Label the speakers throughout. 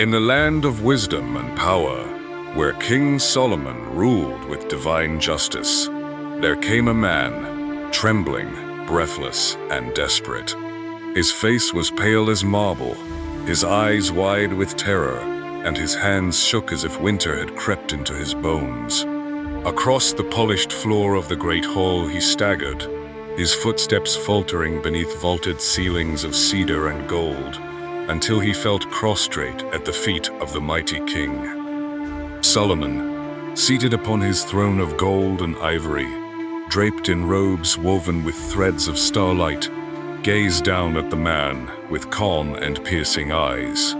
Speaker 1: In the land of wisdom and power, where King Solomon ruled with divine justice, there came a man, trembling, breathless, and desperate. His face was pale as marble, his eyes wide with terror, and his hands shook as if winter had crept into his bones. Across the polished floor of the great hall he staggered, his footsteps faltering beneath vaulted ceilings of cedar and gold, until he felt prostrate at the feet of the mighty king. Solomon, seated upon his throne of gold and ivory, draped in robes woven with threads of starlight, gazed down at the man with calm and piercing eyes.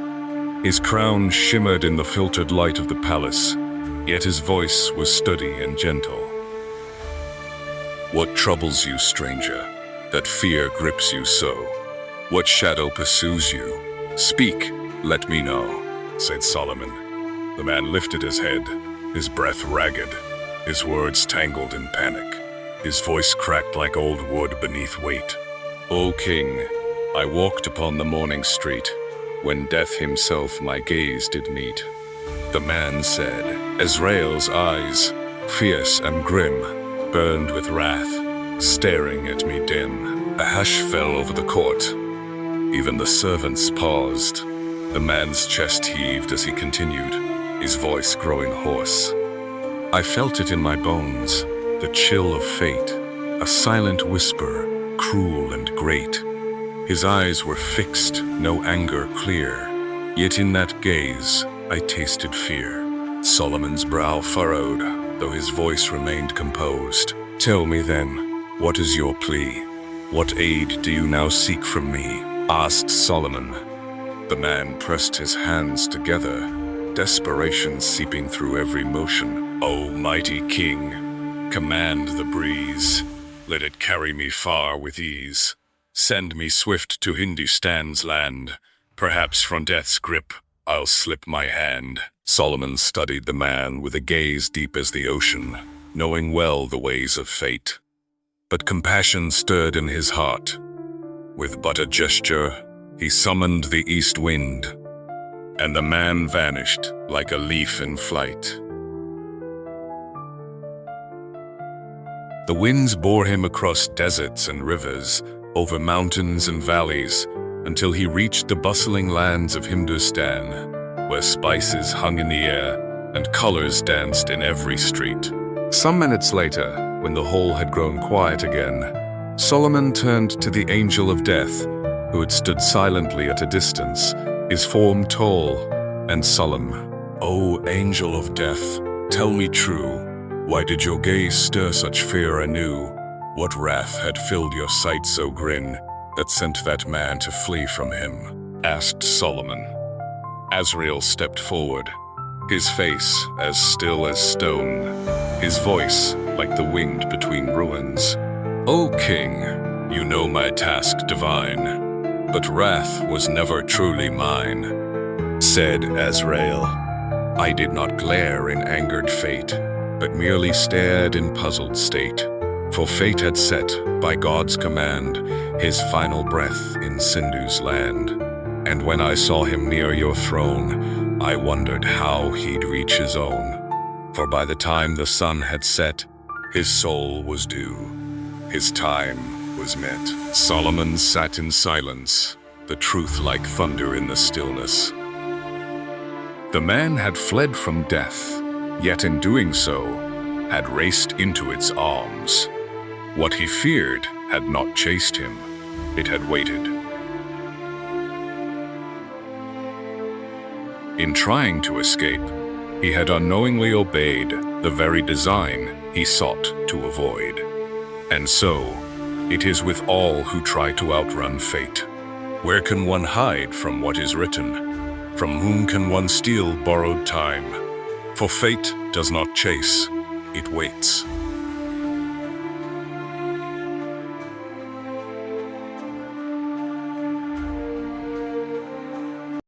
Speaker 1: His crown shimmered in the filtered light of the palace, yet his voice was steady and gentle. "What troubles you, stranger, that fear grips you so? What shadow pursues you? Speak, let me know," said Solomon. The man lifted his head, his breath ragged, his words tangled in panic. His voice cracked like old wood beneath weight. "O king, I walked upon the morning street, when death himself my gaze did meet." The man said, Azrael's eyes, fierce and grim, burned with wrath, staring at me dim. A hush fell over the court. Even the servants paused. The man's chest heaved as he continued, his voice growing hoarse. "I felt it in my bones, the chill of fate, a silent whisper, cruel and great." His eyes were fixed, no anger clear, yet in that gaze I tasted fear. Solomon's brow furrowed, though his voice remained composed. "Tell me then, what is your plea? What aid do you now seek from me?" asked Solomon. The man pressed his hands together, desperation seeping through every motion. "O mighty king, command the breeze, let it carry me far with ease. Send me swift to Hindustan's land, perhaps from death's grip I'll slip my hand." Solomon studied the man with a gaze deep as the ocean, knowing well the ways of fate. But compassion stirred in his heart. With but a gesture, he summoned the east wind, and the man vanished like a leaf in flight. The winds bore him across deserts and rivers, over mountains and valleys, until he reached the bustling lands of Hindustan, where spices hung in the air and colors danced in every street. Some minutes later, when the hall had grown quiet again, Solomon turned to the angel of death, who had stood silently at a distance, his form tall and solemn. "O angel of death, tell me true, why did your gaze stir such fear anew? What wrath had filled your sight so grim, that sent that man to flee from him?" asked Solomon. Azrael stepped forward, his face as still as stone, his voice like the wind between ruins. "O king, you know my task divine, but wrath was never truly mine," said Azrael. "I did not glare in angered fate, but merely stared in puzzled state. For fate had set, by God's command, his final breath in Sindhu's land. And when I saw him near your throne, I wondered how he'd reach his own. For by the time the sun had set, his soul was due, his time was met." Solomon sat in silence, the truth like thunder in the stillness. The man had fled from death, yet in doing so, had raced into its arms. What he feared had not chased him, it had waited. In trying to escape, he had unknowingly obeyed the very design he sought to avoid. And so, it is with all who try to outrun fate. Where can one hide from what is written? From whom can one steal borrowed time? For fate does not chase, it waits.